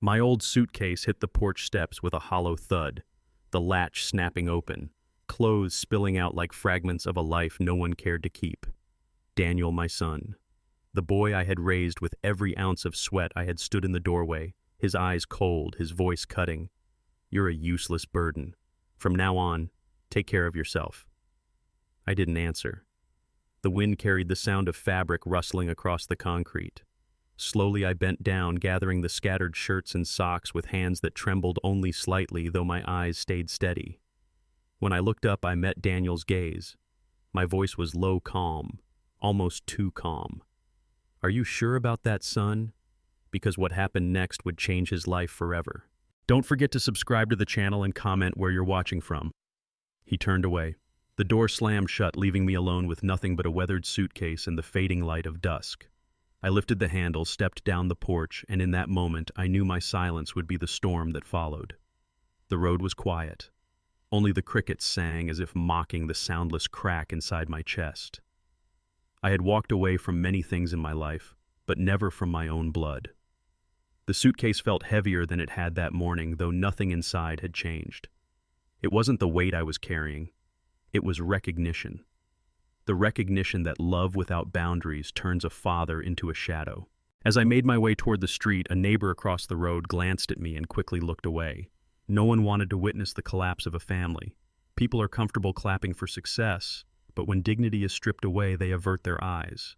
My old suitcase hit the porch steps with a hollow thud, the latch snapping open, clothes spilling out like fragments of a life no one cared to keep. Daniel, my son. The boy I had raised with every ounce of sweat I had stood in the doorway, his eyes cold, his voice cutting. You're a useless burden. From now on, take care of yourself. I didn't answer. The wind carried the sound of fabric rustling across the concrete. Slowly I bent down, gathering the scattered shirts and socks with hands that trembled only slightly, though my eyes stayed steady. When I looked up, I met Daniel's gaze. My voice was low, calm, almost too calm. Are you sure about that, son? Because what happened next would change his life forever. Don't forget to subscribe to the channel and comment where you're watching from. He turned away. The door slammed shut, leaving me alone with nothing but a weathered suitcase and the fading light of dusk. I lifted the handle, stepped down the porch, and in that moment I knew my silence would be the storm that followed. The road was quiet. Only the crickets sang as if mocking the soundless crack inside my chest. I had walked away from many things in my life, but never from my own blood. The suitcase felt heavier than it had that morning, though nothing inside had changed. It wasn't the weight I was carrying. It was recognition. The recognition that love without boundaries turns a father into a shadow. As I made my way toward the street, a neighbor across the road glanced at me and quickly looked away. No one wanted to witness the collapse of a family. People are comfortable clapping for success, but when dignity is stripped away, they avert their eyes.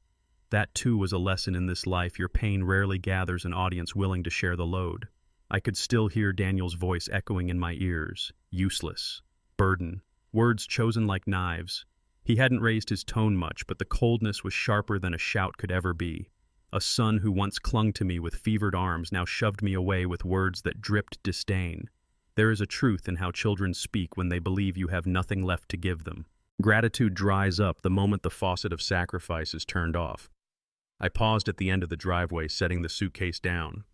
That too was a lesson in this life. Your pain rarely gathers an audience willing to share the load. I could still hear Daniel's voice echoing in my ears. Useless. Burden. Words chosen like knives. He hadn't raised his tone much, but the coldness was sharper than a shout could ever be. A son who once clung to me with fevered arms now shoved me away with words that dripped disdain. There is a truth in how children speak when they believe you have nothing left to give them. Gratitude dries up the moment the faucet of sacrifice is turned off. I paused at the end of the driveway, setting the suitcase down.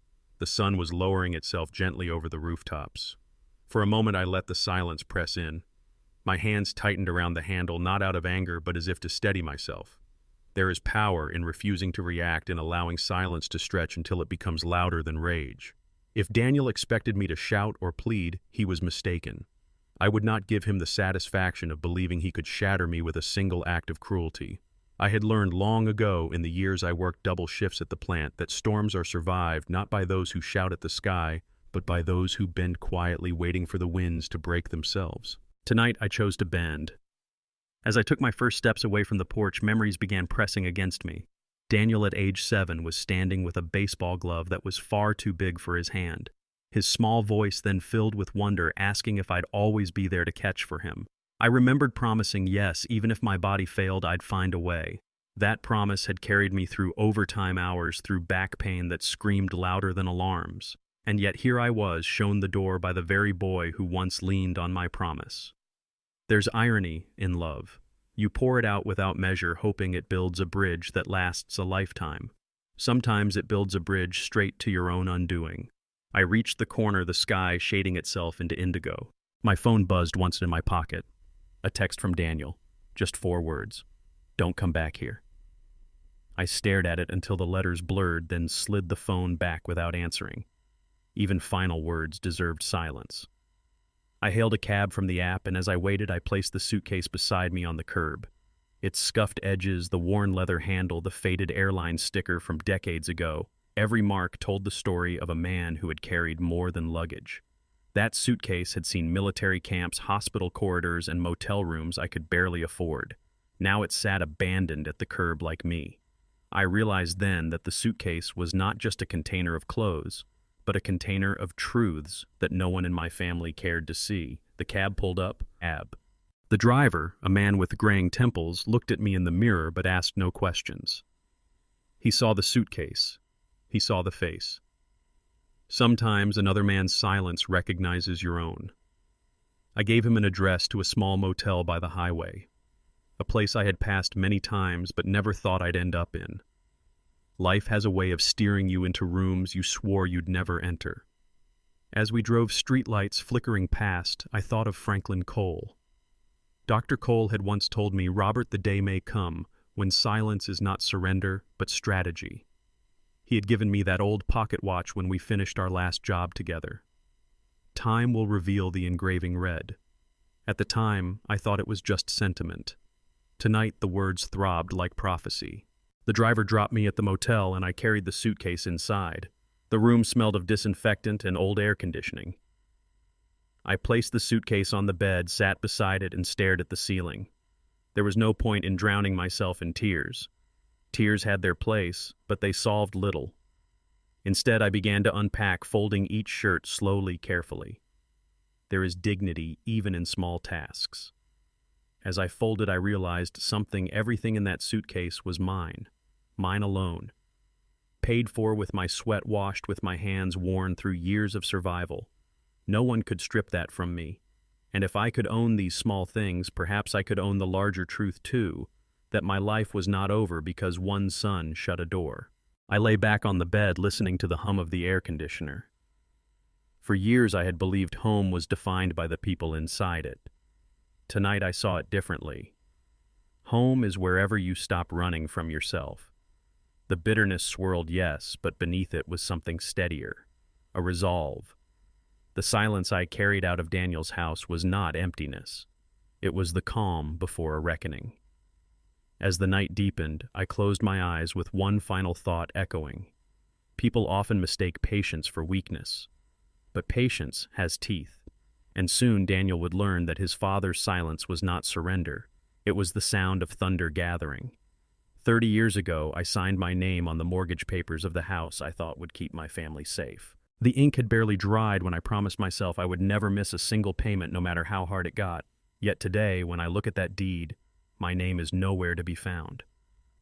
The sun was lowering itself gently over the rooftops. For a moment I let the silence press in. My hands tightened around the handle, not out of anger, but as if to steady myself. There is power in refusing to react and allowing silence to stretch until it becomes louder than rage. If Daniel expected me to shout or plead, he was mistaken. I would not give him the satisfaction of believing he could shatter me with a single act of cruelty. I had learned long ago, in the years I worked double shifts at the plant, that storms are survived not by those who shout at the sky, but by those who bend quietly, waiting for the winds to break themselves. Tonight I chose to bend. As I took my first steps away from the porch, memories began pressing against me. Daniel at age 7 was standing with a baseball glove that was far too big for his hand. His small voice then filled with wonder, asking if I'd always be there to catch for him. I remembered promising yes, even if my body failed, I'd find a way. That promise had carried me through overtime hours, through back pain that screamed louder than alarms. And yet here I was, shown the door by the very boy who once leaned on my promise. There's irony in love. You pour it out without measure, hoping it builds a bridge that lasts a lifetime. Sometimes it builds a bridge straight to your own undoing. I reached the corner, the sky shading itself into indigo. My phone buzzed once in my pocket. A text from Daniel. Just 4 words. Don't come back here. I stared at it until the letters blurred, then slid the phone back without answering. Even final words deserved silence. I hailed a cab from the app, and as I waited, I placed the suitcase beside me on the curb. Its scuffed edges, the worn leather handle, the faded airline sticker from decades ago, every mark told the story of a man who had carried more than luggage. That suitcase had seen military camps, hospital corridors, and motel rooms I could barely afford. Now it sat abandoned at the curb like me. I realized then that the suitcase was not just a container of clothes, but a container of truths that no one in my family cared to see. The cab pulled up. The driver, a man with graying temples, looked at me in the mirror but asked no questions. He saw the suitcase. He saw the face. Sometimes another man's silence recognizes your own. I gave him an address to a small motel by the highway, a place I had passed many times but never thought I'd end up in. Life has a way of steering you into rooms you swore you'd never enter. As we drove streetlights flickering past, I thought of Franklin Cole. Dr. Cole had once told me, "Robert, the day may come when silence is not surrender, but strategy." He had given me that old pocket watch when we finished our last job together. Time will reveal the engraving read. At the time, I thought it was just sentiment. Tonight, the words throbbed like prophecy. The driver dropped me at the motel and I carried the suitcase inside. The room smelled of disinfectant and old air conditioning. I placed the suitcase on the bed, sat beside it, and stared at the ceiling. There was no point in drowning myself in tears. Tears had their place, but they solved little. Instead, I began to unpack, folding each shirt slowly, carefully. There is dignity even in small tasks. As I folded, I realized everything in that suitcase was mine alone. Paid for with my sweat, washed with my hands worn through years of survival. No one could strip that from me. And if I could own these small things, perhaps I could own the larger truth too, that my life was not over because one son shut a door. I lay back on the bed, listening to the hum of the air conditioner. For years I had believed home was defined by the people inside it. Tonight I saw it differently. Home is wherever you stop running from yourself. The bitterness swirled, yes, but beneath it was something steadier, a resolve. The silence I carried out of Daniel's house was not emptiness. It was the calm before a reckoning. As the night deepened, I closed my eyes with one final thought echoing. People often mistake patience for weakness. But patience has teeth. And soon Daniel would learn that his father's silence was not surrender. It was the sound of thunder gathering. 30 years ago, I signed my name on the mortgage papers of the house I thought would keep my family safe. The ink had barely dried when I promised myself I would never miss a single payment no matter how hard it got. Yet today, when I look at that deed, my name is nowhere to be found.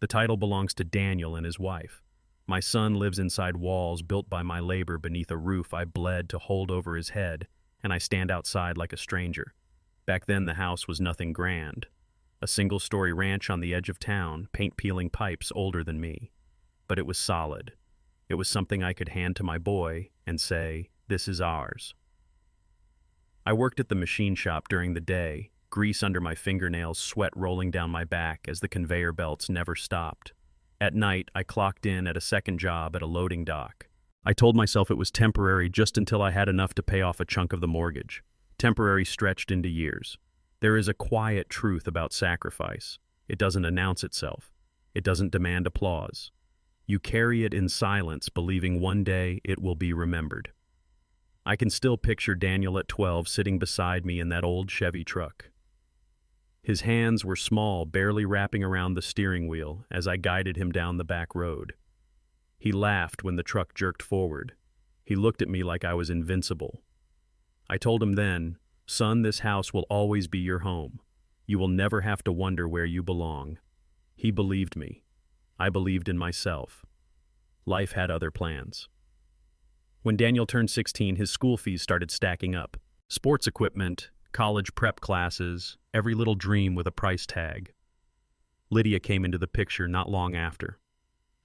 The title belongs to Daniel and his wife. My son lives inside walls built by my labor beneath a roof I bled to hold over his head, and I stand outside like a stranger. Back then the house was nothing grand. A single-story ranch on the edge of town, paint-peeling pipes older than me. But it was solid. It was something I could hand to my boy and say, "This is ours." I worked at the machine shop during the day, grease under my fingernails, sweat rolling down my back as the conveyor belts never stopped. At night, I clocked in at a second job at a loading dock. I told myself it was temporary just until I had enough to pay off a chunk of the mortgage. Temporary stretched into years. There is a quiet truth about sacrifice. It doesn't announce itself. It doesn't demand applause. You carry it in silence, believing one day it will be remembered. I can still picture Daniel at 12 sitting beside me in that old Chevy truck. His hands were small, barely wrapping around the steering wheel as I guided him down the back road. He laughed when the truck jerked forward. He looked at me like I was invincible. I told him then, "Son, this house will always be your home. You will never have to wonder where you belong." He believed me. I believed in myself. Life had other plans. When Daniel turned 16, his school fees started stacking up. Sports equipment, college prep classes, every little dream with a price tag. Lydia came into the picture not long after.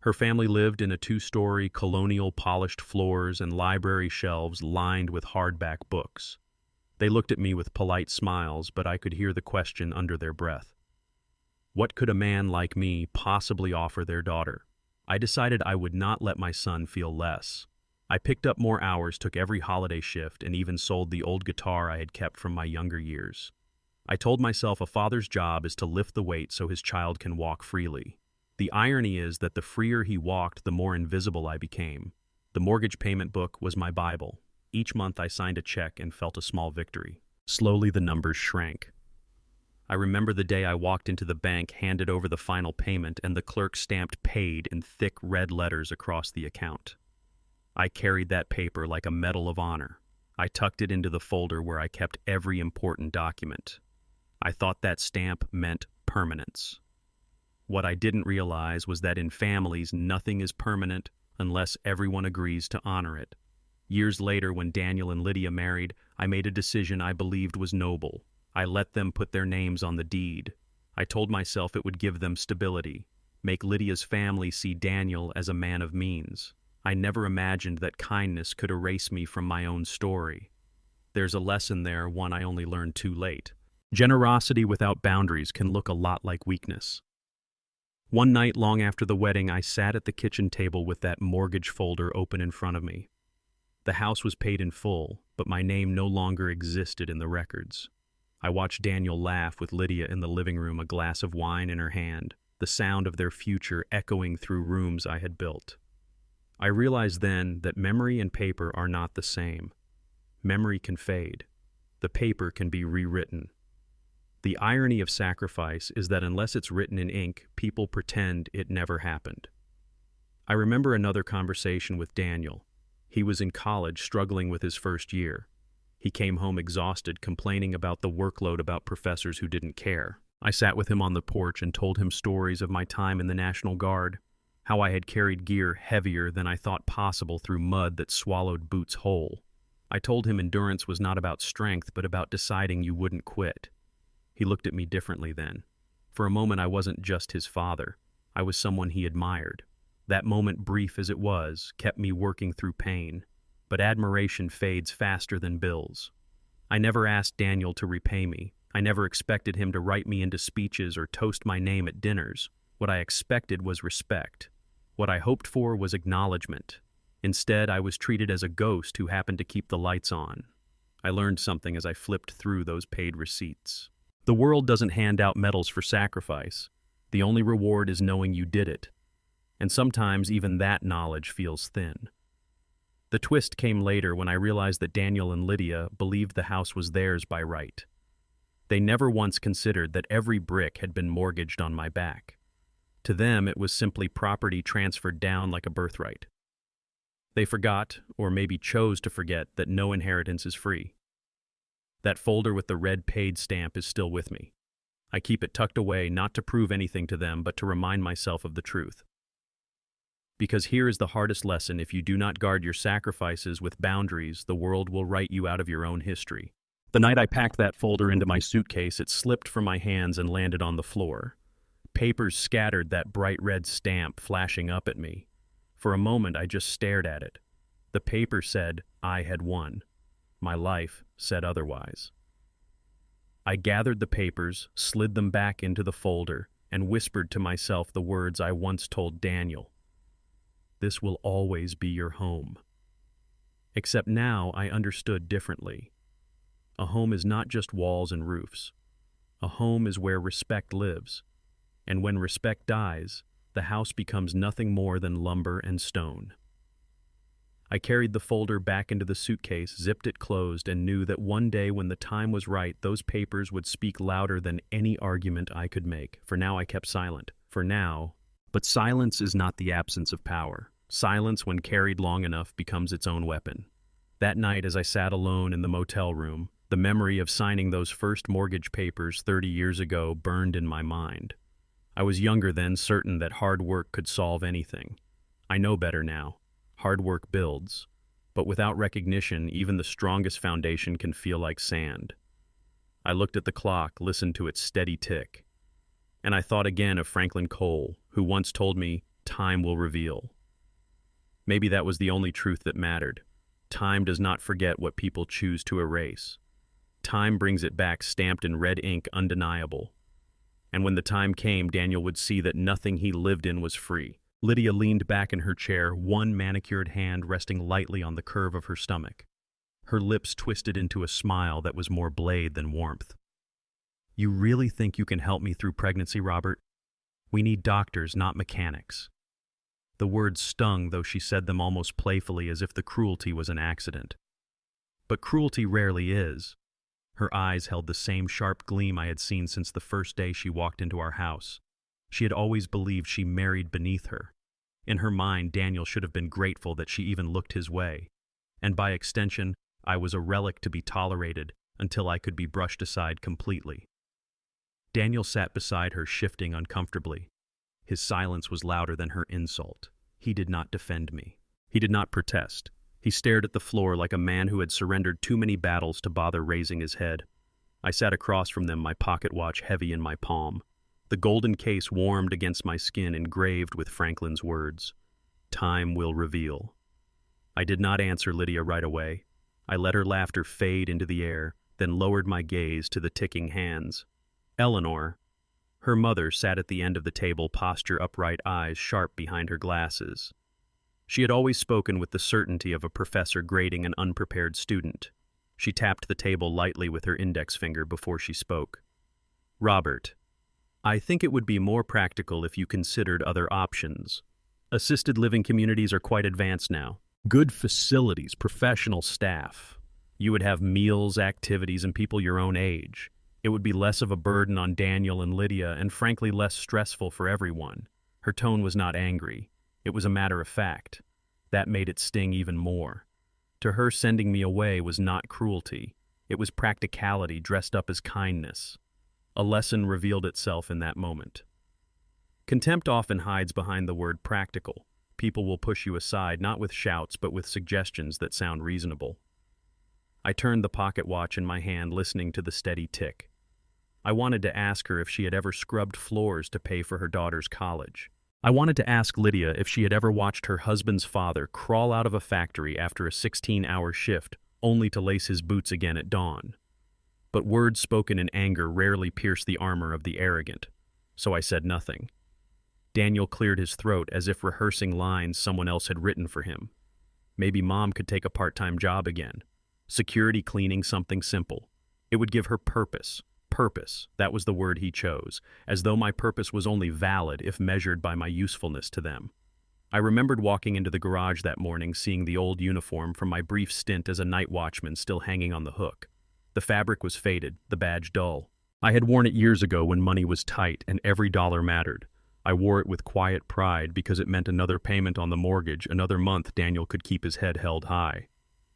Her family lived in a 2-story, colonial polished floors and library shelves lined with hardback books. They looked at me with polite smiles, but I could hear the question under their breath. What could a man like me possibly offer their daughter? I decided I would not let my son feel less. I picked up more hours, took every holiday shift, and even sold the old guitar I had kept from my younger years. I told myself a father's job is to lift the weight so his child can walk freely. The irony is that the freer he walked, the more invisible I became. The mortgage payment book was my Bible. Each month I signed a check and felt a small victory. Slowly the numbers shrank. I remember the day I walked into the bank, handed over the final payment, and the clerk stamped "paid" in thick red letters across the account. I carried that paper like a medal of honor. I tucked it into the folder where I kept every important document. I thought that stamp meant permanence. What I didn't realize was that in families, nothing is permanent unless everyone agrees to honor it. Years later, when Daniel and Lydia married, I made a decision I believed was noble. I let them put their names on the deed. I told myself it would give them stability, make Lydia's family see Daniel as a man of means. I never imagined that kindness could erase me from my own story. There's a lesson there, one I only learned too late. Generosity without boundaries can look a lot like weakness. One night long after the wedding, I sat at the kitchen table with that mortgage folder open in front of me. The house was paid in full, but my name no longer existed in the records. I watched Daniel laugh with Lydia in the living room, a glass of wine in her hand, the sound of their future echoing through rooms I had built. I realized then that memory and paper are not the same. Memory can fade. The paper can be rewritten. The irony of sacrifice is that unless it's written in ink, people pretend it never happened. I remember another conversation with Daniel. He was in college, struggling with his first year. He came home exhausted, complaining about the workload, about professors who didn't care. I sat with him on the porch and told him stories of my time in the National Guard, how I had carried gear heavier than I thought possible through mud that swallowed boots whole. I told him endurance was not about strength, but about deciding you wouldn't quit. He looked at me differently then. For a moment, I wasn't just his father. I was someone he admired. That moment, brief as it was, kept me working through pain. But admiration fades faster than bills. I never asked Daniel to repay me. I never expected him to write me into speeches or toast my name at dinners. What I expected was respect. What I hoped for was acknowledgement. Instead, I was treated as a ghost who happened to keep the lights on. I learned something as I flipped through those paid receipts. The world doesn't hand out medals for sacrifice. The only reward is knowing you did it. And sometimes even that knowledge feels thin. The twist came later when I realized that Daniel and Lydia believed the house was theirs by right. They never once considered that every brick had been mortgaged on my back. To them, it was simply property transferred down like a birthright. They forgot, or maybe chose to forget, that no inheritance is free. That folder with the red paid stamp is still with me. I keep it tucked away, not to prove anything to them, but to remind myself of the truth. Because here is the hardest lesson: if you do not guard your sacrifices with boundaries, the world will write you out of your own history. The night I packed that folder into my suitcase, it slipped from my hands and landed on the floor. Papers scattered, that bright red stamp flashing up at me. For a moment, I just stared at it. The paper said I had won. My life said otherwise. I gathered the papers, slid them back into the folder, and whispered to myself the words I once told Daniel. This will always be your home. Except now I understood differently. A home is not just walls and roofs. A home is where respect lives. And when respect dies, the house becomes nothing more than lumber and stone. I carried the folder back into the suitcase, zipped it closed, and knew that one day when the time was right, those papers would speak louder than any argument I could make. For now, I kept silent. For now. But silence is not the absence of power. Silence, when carried long enough, becomes its own weapon. That night, as I sat alone in the motel room, the memory of signing those first mortgage papers 30 years ago burned in my mind. I was younger then, certain that hard work could solve anything. I know better now. Hard work builds, but without recognition, even the strongest foundation can feel like sand. I looked at the clock, listened to its steady tick, and I thought again of Franklin Cole, who once told me, "Time will reveal." Maybe that was the only truth that mattered. Time does not forget what people choose to erase. Time brings it back, stamped in red ink, undeniable. And when the time came, Daniel would see that nothing he lived in was free. Lydia leaned back in her chair, one manicured hand resting lightly on the curve of her stomach. Her lips twisted into a smile that was more blade than warmth. "You really think you can help me through pregnancy, Robert? We need doctors, not mechanics." The words stung, though she said them almost playfully, as if the cruelty was an accident. But cruelty rarely is. Her eyes held the same sharp gleam I had seen since the first day she walked into our house. She had always believed she married beneath her. In her mind, Daniel should have been grateful that she even looked his way. And by extension, I was a relic to be tolerated until I could be brushed aside completely. Daniel sat beside her, shifting uncomfortably. His silence was louder than her insult. He did not defend me. He did not protest. He stared at the floor like a man who had surrendered too many battles to bother raising his head. I sat across from them, my pocket watch heavy in my palm. The golden case warmed against my skin, engraved with Franklin's words. "Time will reveal." I did not answer Lydia right away. I let her laughter fade into the air, then lowered my gaze to the ticking hands. "Eleanor." Her mother sat at the end of the table, posture upright, eyes sharp behind her glasses. She had always spoken with the certainty of a professor grading an unprepared student. She tapped the table lightly with her index finger before she spoke. "Robert, I think it would be more practical if you considered other options. Assisted living communities are quite advanced now. Good facilities, professional staff. You would have meals, activities, and people your own age. It would be less of a burden on Daniel and Lydia, and frankly less stressful for everyone." Her tone was not angry. It was a matter of fact. That made it sting even more. To her, sending me away was not cruelty. It was practicality dressed up as kindness. A lesson revealed itself in that moment. Contempt often hides behind the word practical. People will push you aside, not with shouts, but with suggestions that sound reasonable. I turned the pocket watch in my hand, listening to the steady tick. I wanted to ask her if she had ever scrubbed floors to pay for her daughter's college. I wanted to ask Lydia if she had ever watched her husband's father crawl out of a factory after a 16-hour shift, only to lace his boots again at dawn. But words spoken in anger rarely pierce the armor of the arrogant, so I said nothing. Daniel cleared his throat as if rehearsing lines someone else had written for him. Maybe Mom could take a part-time job again. Security cleaning, something simple. It would give her purpose. Purpose, that was the word he chose, as though my purpose was only valid if measured by my usefulness to them. I remembered walking into the garage that morning, seeing the old uniform from my brief stint as a night watchman still hanging on the hook. The fabric was faded, the badge dull. I had worn it years ago when money was tight and every dollar mattered. I wore it with quiet pride because it meant another payment on the mortgage, another month Daniel could keep his head held high.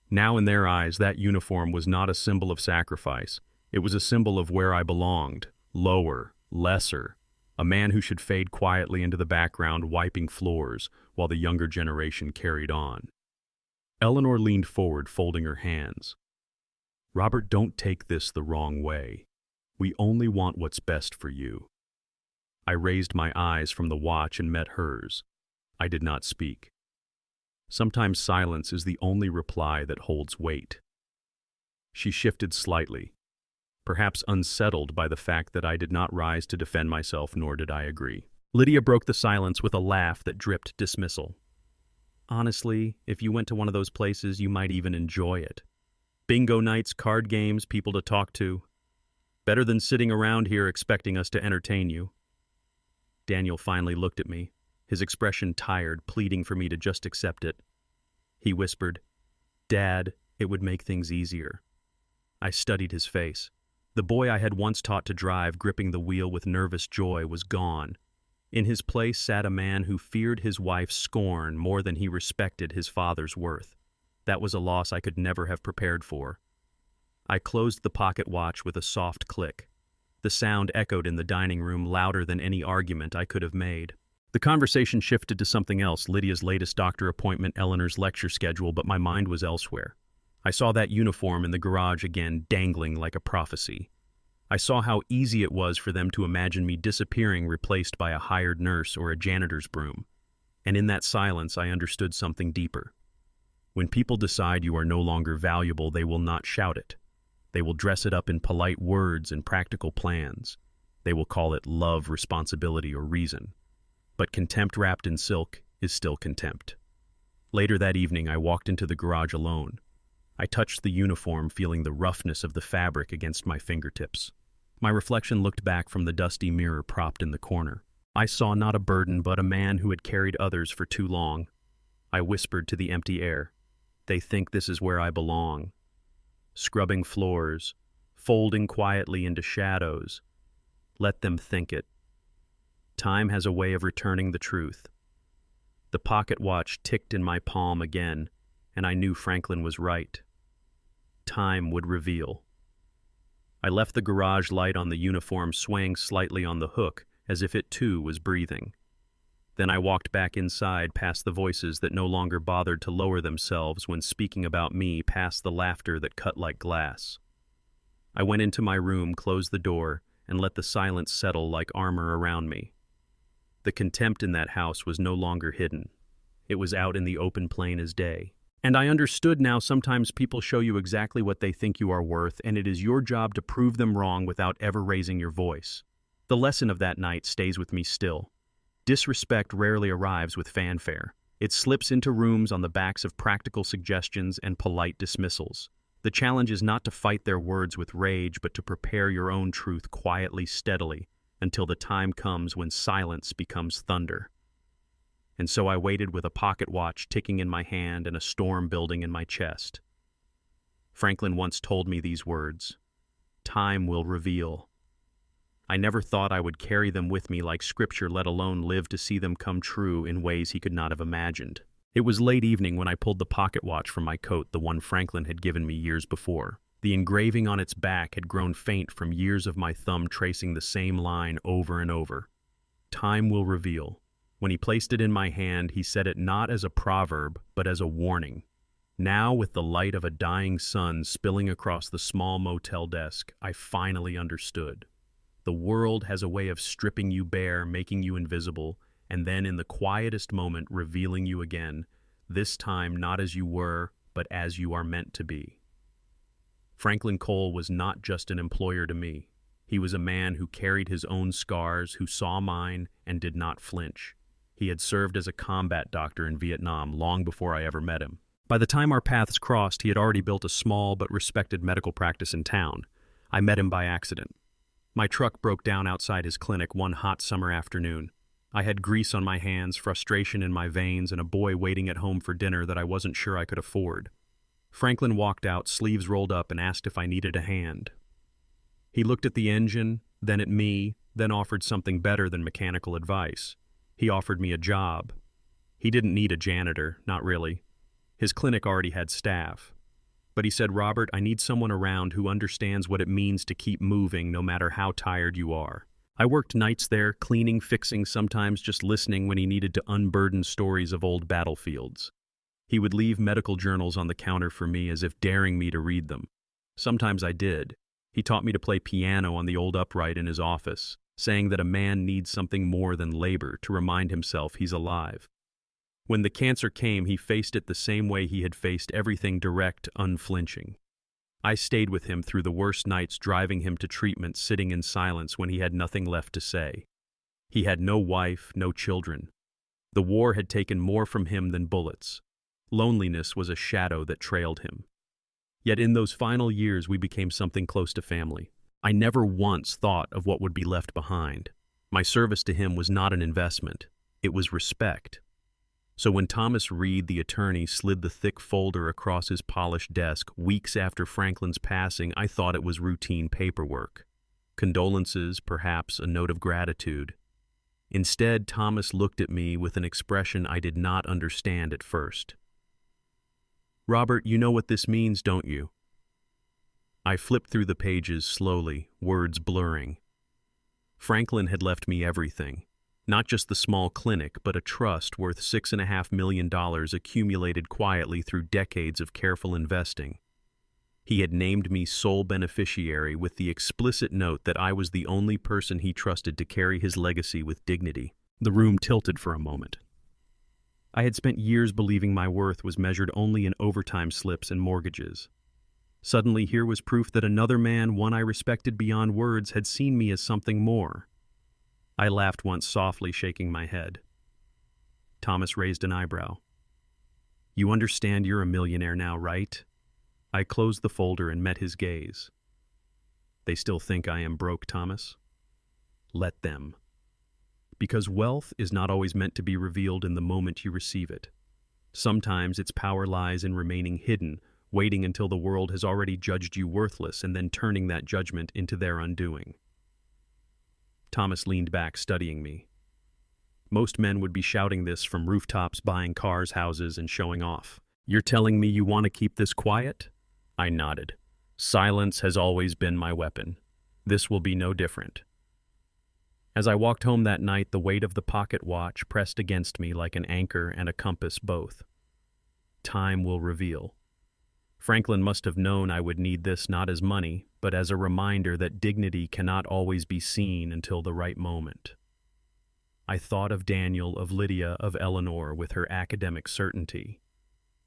Now in their eyes, that uniform was not a symbol of sacrifice. It was a symbol of where I belonged, lower, lesser, a man who should fade quietly into the background, wiping floors, while the younger generation carried on. Eleanor leaned forward, folding her hands. "Robert, don't take this the wrong way. We only want what's best for you." I raised my eyes from the watch and met hers. I did not speak. Sometimes silence is the only reply that holds weight. She shifted slightly, perhaps unsettled by the fact that I did not rise to defend myself, nor did I agree. Lydia broke the silence with a laugh that dripped dismissal. "Honestly, if you went to one of those places, you might even enjoy it. Bingo nights, card games, people to talk to. Better than sitting around here expecting us to entertain you." Daniel finally looked at me, his expression tired, pleading for me to just accept it. He whispered, "Dad, it would make things easier." I studied his face. The boy I had once taught to drive, gripping the wheel with nervous joy, was gone. In his place sat a man who feared his wife's scorn more than he respected his father's worth. That was a loss I could never have prepared for. I closed the pocket watch with a soft click. The sound echoed in the dining room louder than any argument I could have made. The conversation shifted to something else, Lydia's latest doctor appointment, Eleanor's lecture schedule, but my mind was elsewhere. I saw that uniform in the garage again, dangling like a prophecy. I saw how easy it was for them to imagine me disappearing, replaced by a hired nurse or a janitor's broom. And in that silence, I understood something deeper. When people decide you are no longer valuable, they will not shout it. They will dress it up in polite words and practical plans. They will call it love, responsibility, or reason. But contempt wrapped in silk is still contempt. Later that evening, I walked into the garage alone. I touched the uniform, feeling the roughness of the fabric against my fingertips. My reflection looked back from the dusty mirror propped in the corner. I saw not a burden, but a man who had carried others for too long. I whispered to the empty air, "They think this is where I belong." Scrubbing floors, folding quietly into shadows. Let them think it. Time has a way of returning the truth. The pocket watch ticked in my palm again, and I knew Franklin was right. Time would reveal. I left the garage light on the uniform swaying slightly on the hook, as if it too was breathing. Then I walked back inside, past the voices that no longer bothered to lower themselves when speaking about me, past the laughter that cut like glass. I went into my room, closed the door, and let the silence settle like armor around me. The contempt in that house was no longer hidden. It was out in the open plain as day. And I understood now, sometimes people show you exactly what they think you are worth, and it is your job to prove them wrong without ever raising your voice. The lesson of that night stays with me still. Disrespect rarely arrives with fanfare. It slips into rooms on the backs of practical suggestions and polite dismissals. The challenge is not to fight their words with rage, but to prepare your own truth quietly, steadily, until the time comes when silence becomes thunder. And so I waited with a pocket watch ticking in my hand and a storm building in my chest. Franklin once told me these words: "Time will reveal." I never thought I would carry them with me like scripture, let alone live to see them come true in ways he could not have imagined. It was late evening when I pulled the pocket watch from my coat, the one Franklin had given me years before. The engraving on its back had grown faint from years of my thumb tracing the same line over and over. Time will reveal. When he placed it in my hand, he said it not as a proverb, but as a warning. Now, with the light of a dying sun spilling across the small motel desk, I finally understood. The world has a way of stripping you bare, making you invisible, and then in the quietest moment revealing you again, this time not as you were, but as you are meant to be. Franklin Cole was not just an employer to me. He was a man who carried his own scars, who saw mine, and did not flinch. He had served as a combat doctor in Vietnam long before I ever met him. By the time our paths crossed, he had already built a small but respected medical practice in town. I met him by accident. My truck broke down outside his clinic one hot summer afternoon. I had grease on my hands, frustration in my veins, and a boy waiting at home for dinner that I wasn't sure I could afford. Franklin walked out, sleeves rolled up, and asked if I needed a hand. He looked at the engine, then at me, then offered something better than mechanical advice. He offered me a job. He didn't need a janitor, not really. His clinic already had staff. But he said, "Robert, I need someone around who understands what it means to keep moving no matter how tired you are." I worked nights there, cleaning, fixing, sometimes just listening when he needed to unburden stories of old battlefields. He would leave medical journals on the counter for me as if daring me to read them. Sometimes I did. He taught me to play piano on the old upright in his office, saying that a man needs something more than labor to remind himself he's alive. When the cancer came, he faced it the same way he had faced everything, direct, unflinching. I stayed with him through the worst nights, driving him to treatment, sitting in silence when he had nothing left to say. He had no wife, no children. The war had taken more from him than bullets. Loneliness was a shadow that trailed him. Yet in those final years, we became something close to family. I never once thought of what would be left behind. My service to him was not an investment. It was respect. So when Thomas Reed, the attorney, slid the thick folder across his polished desk weeks after Franklin's passing, I thought it was routine paperwork. Condolences, perhaps a note of gratitude. Instead, Thomas looked at me with an expression I did not understand at first. "Robert, you know what this means, don't you?" I flipped through the pages slowly, words blurring. Franklin had left me everything. Not just the small clinic, but a trust worth $6.5 million accumulated quietly through decades of careful investing. He had named me sole beneficiary with the explicit note that I was the only person he trusted to carry his legacy with dignity. The room tilted for a moment. I had spent years believing my worth was measured only in overtime slips and mortgages. Suddenly, here was proof that another man, one I respected beyond words, had seen me as something more. I laughed once softly, shaking my head. Thomas raised an eyebrow. "You understand you're a millionaire now, right?" I closed the folder and met his gaze. "They still think I am broke, Thomas?" "Let them. Because wealth is not always meant to be revealed in the moment you receive it. Sometimes its power lies in remaining hidden, waiting until the world has already judged you worthless and then turning that judgment into their undoing." Thomas leaned back, studying me. Most men would be shouting this from rooftops, buying cars, houses, and showing off. "You're telling me you want to keep this quiet?" I nodded. "Silence has always been my weapon. This will be no different." As I walked home that night, the weight of the pocket watch pressed against me like an anchor and a compass both. Time will reveal. Franklin must have known I would need this not as money, but as a reminder that dignity cannot always be seen until the right moment. I thought of Daniel, of Lydia, of Eleanor with her academic certainty.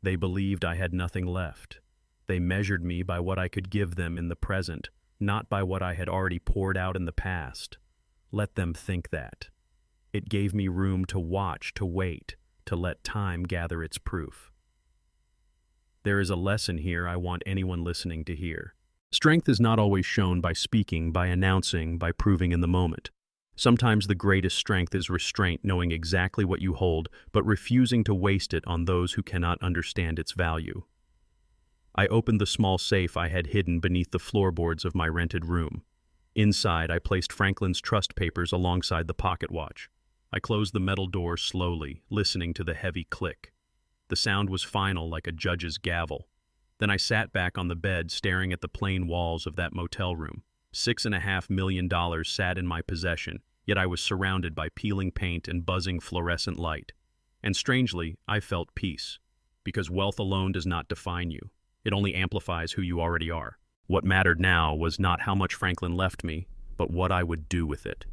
They believed I had nothing left. They measured me by what I could give them in the present, not by what I had already poured out in the past. Let them think that. It gave me room to watch, to wait, to let time gather its proof. There is a lesson here I want anyone listening to hear. Strength is not always shown by speaking, by announcing, by proving in the moment. Sometimes the greatest strength is restraint, knowing exactly what you hold, but refusing to waste it on those who cannot understand its value. I opened the small safe I had hidden beneath the floorboards of my rented room. Inside, I placed Franklin's trust papers alongside the pocket watch. I closed the metal door slowly, listening to the heavy click. The sound was final, like a judge's gavel. Then I sat back on the bed, staring at the plain walls of that motel room. $6.5 million sat in my possession, yet I was surrounded by peeling paint and buzzing fluorescent light. And strangely, I felt peace. Because wealth alone does not define you. It only amplifies who you already are. What mattered now was not how much Franklin left me, but what I would do with it.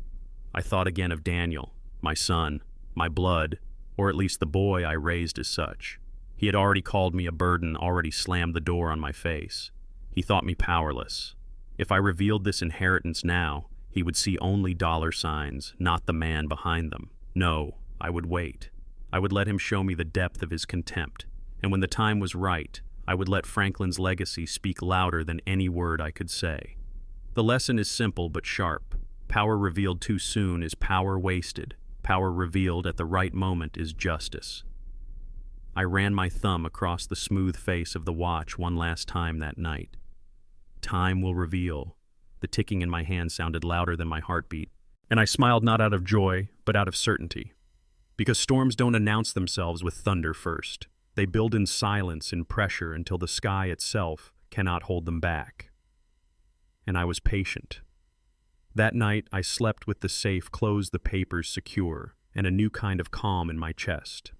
I thought again of Daniel, my son, my blood, or at least the boy I raised as such. He had already called me a burden, already slammed the door on my face. He thought me powerless. If I revealed this inheritance now, he would see only dollar signs, not the man behind them. No, I would wait. I would let him show me the depth of his contempt. And when the time was right, I would let Franklin's legacy speak louder than any word I could say. The lesson is simple but sharp. Power revealed too soon is power wasted. Power revealed at the right moment is justice. I ran my thumb across the smooth face of the watch one last time that night. Time will reveal. The ticking in my hand sounded louder than my heartbeat, and I smiled not out of joy, but out of certainty. Because storms don't announce themselves with thunder first. They build in silence and pressure until the sky itself cannot hold them back. And I was patient. That night, I slept with the safe closed, the papers secure, and a new kind of calm in my chest.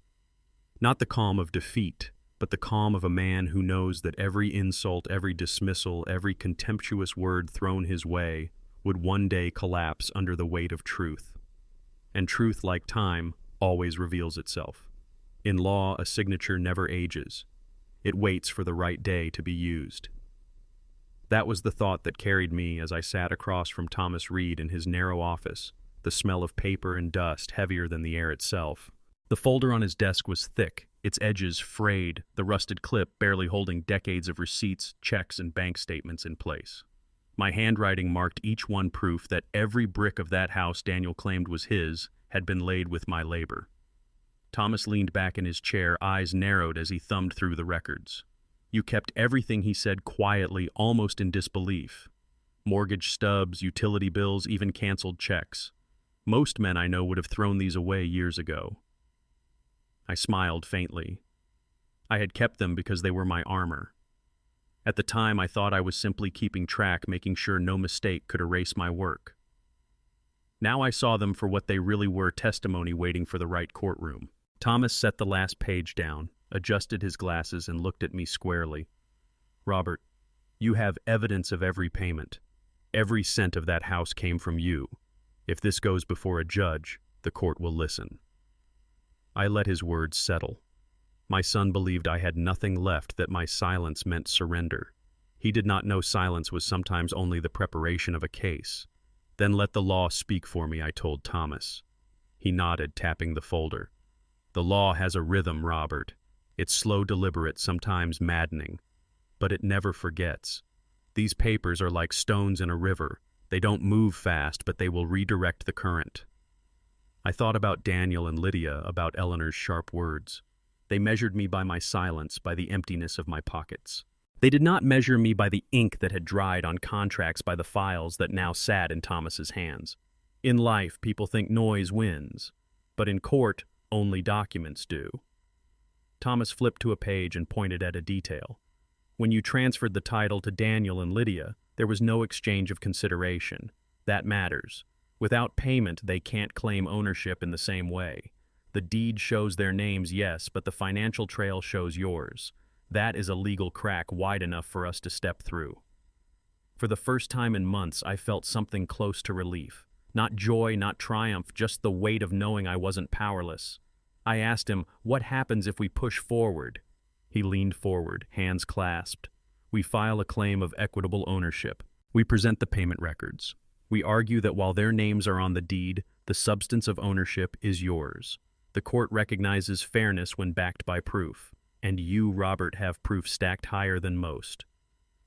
Not the calm of defeat, but the calm of a man who knows that every insult, every dismissal, every contemptuous word thrown his way would one day collapse under the weight of truth. And truth, like time, always reveals itself. In law, a signature never ages. It waits for the right day to be used. That was the thought that carried me as I sat across from Thomas Reed in his narrow office, the smell of paper and dust heavier than the air itself. The folder on his desk was thick, its edges frayed, the rusted clip barely holding decades of receipts, checks, and bank statements in place. My handwriting marked each one proof that every brick of that house Daniel claimed was his had been laid with my labor. Thomas leaned back in his chair, eyes narrowed as he thumbed through the records. You kept everything he said quietly, almost in disbelief. Mortgage stubs, utility bills, even canceled checks. Most men I know would have thrown these away years ago. I smiled faintly. I had kept them because they were my armor. At the time, I thought I was simply keeping track, making sure no mistake could erase my work. Now I saw them for what they really were, testimony waiting for the right courtroom. Thomas set the last page down, adjusted his glasses, and looked at me squarely. Robert, you have evidence of every payment. Every cent of that house came from you. If this goes before a judge, the court will listen. I let his words settle. My son believed I had nothing left, that my silence meant surrender. He did not know silence was sometimes only the preparation of a case. Then let the law speak for me, I told Thomas. He nodded, tapping the folder. The law has a rhythm, Robert. It's slow, deliberate, sometimes maddening. But it never forgets. These papers are like stones in a river. They don't move fast, but they will redirect the current. I thought about Daniel and Lydia, about Eleanor's sharp words. They measured me by my silence, by the emptiness of my pockets. They did not measure me by the ink that had dried on contracts, by the files that now sat in Thomas's hands. In life, people think noise wins, but in court, only documents do. Thomas flipped to a page and pointed at a detail. When you transferred the title to Daniel and Lydia, there was no exchange of consideration. That matters. Without payment, they can't claim ownership in the same way. The deed shows their names, yes, but the financial trail shows yours. That is a legal crack wide enough for us to step through. For the first time in months, I felt something close to relief. Not joy, not triumph, just the weight of knowing I wasn't powerless. I asked him, what happens if we push forward? He leaned forward, hands clasped. We file a claim of equitable ownership. We present the payment records. We argue that while their names are on the deed, the substance of ownership is yours. The court recognizes fairness when backed by proof, and you, Robert, have proof stacked higher than most.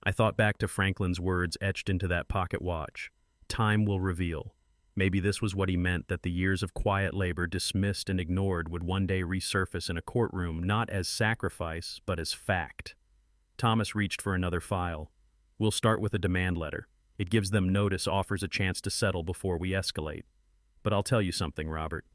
I thought back to Franklin's words etched into that pocket watch. Time will reveal. Maybe this was what he meant, that the years of quiet labor dismissed and ignored would one day resurface in a courtroom, not as sacrifice, but as fact. Thomas reached for another file. We'll start with a demand letter. It gives them notice, offers a chance to settle before we escalate. But I'll tell you something, Robert.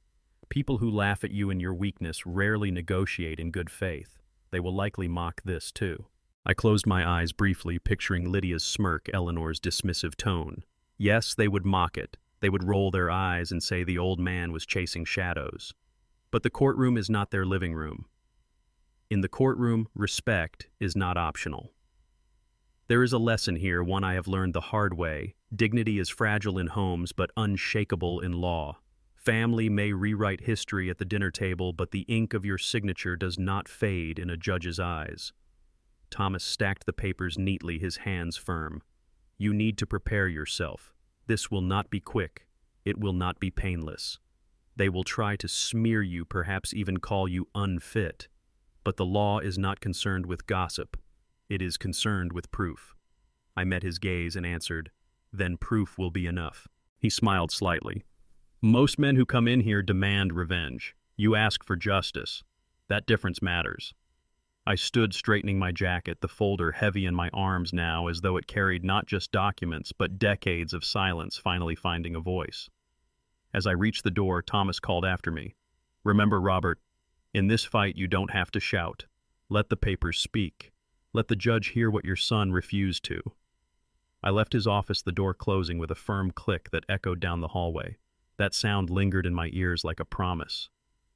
People who laugh at you and your weakness rarely negotiate in good faith. They will likely mock this, too. I closed my eyes briefly, picturing Lydia's smirk, Eleanor's dismissive tone. Yes, they would mock it. They would roll their eyes and say the old man was chasing shadows. But the courtroom is not their living room. In the courtroom, respect is not optional. There is a lesson here, one I have learned the hard way. Dignity is fragile in homes, but unshakable in law. Family may rewrite history at the dinner table, but the ink of your signature does not fade in a judge's eyes. Thomas stacked the papers neatly, his hands firm. You need to prepare yourself. This will not be quick. It will not be painless. They will try to smear you, perhaps even call you unfit. But the law is not concerned with gossip. It is concerned with proof. I met his gaze and answered, Then proof will be enough. He smiled slightly. Most men who come in here demand revenge. You ask for justice. That difference matters. I stood straightening my jacket, the folder heavy in my arms now, as though it carried not just documents, but decades of silence finally finding a voice. As I reached the door, Thomas called after me. Remember, Robert, in this fight you don't have to shout. Let the papers speak. Let the judge hear what your son refused to. I left his office, the door closing with a firm click that echoed down the hallway. That sound lingered in my ears like a promise.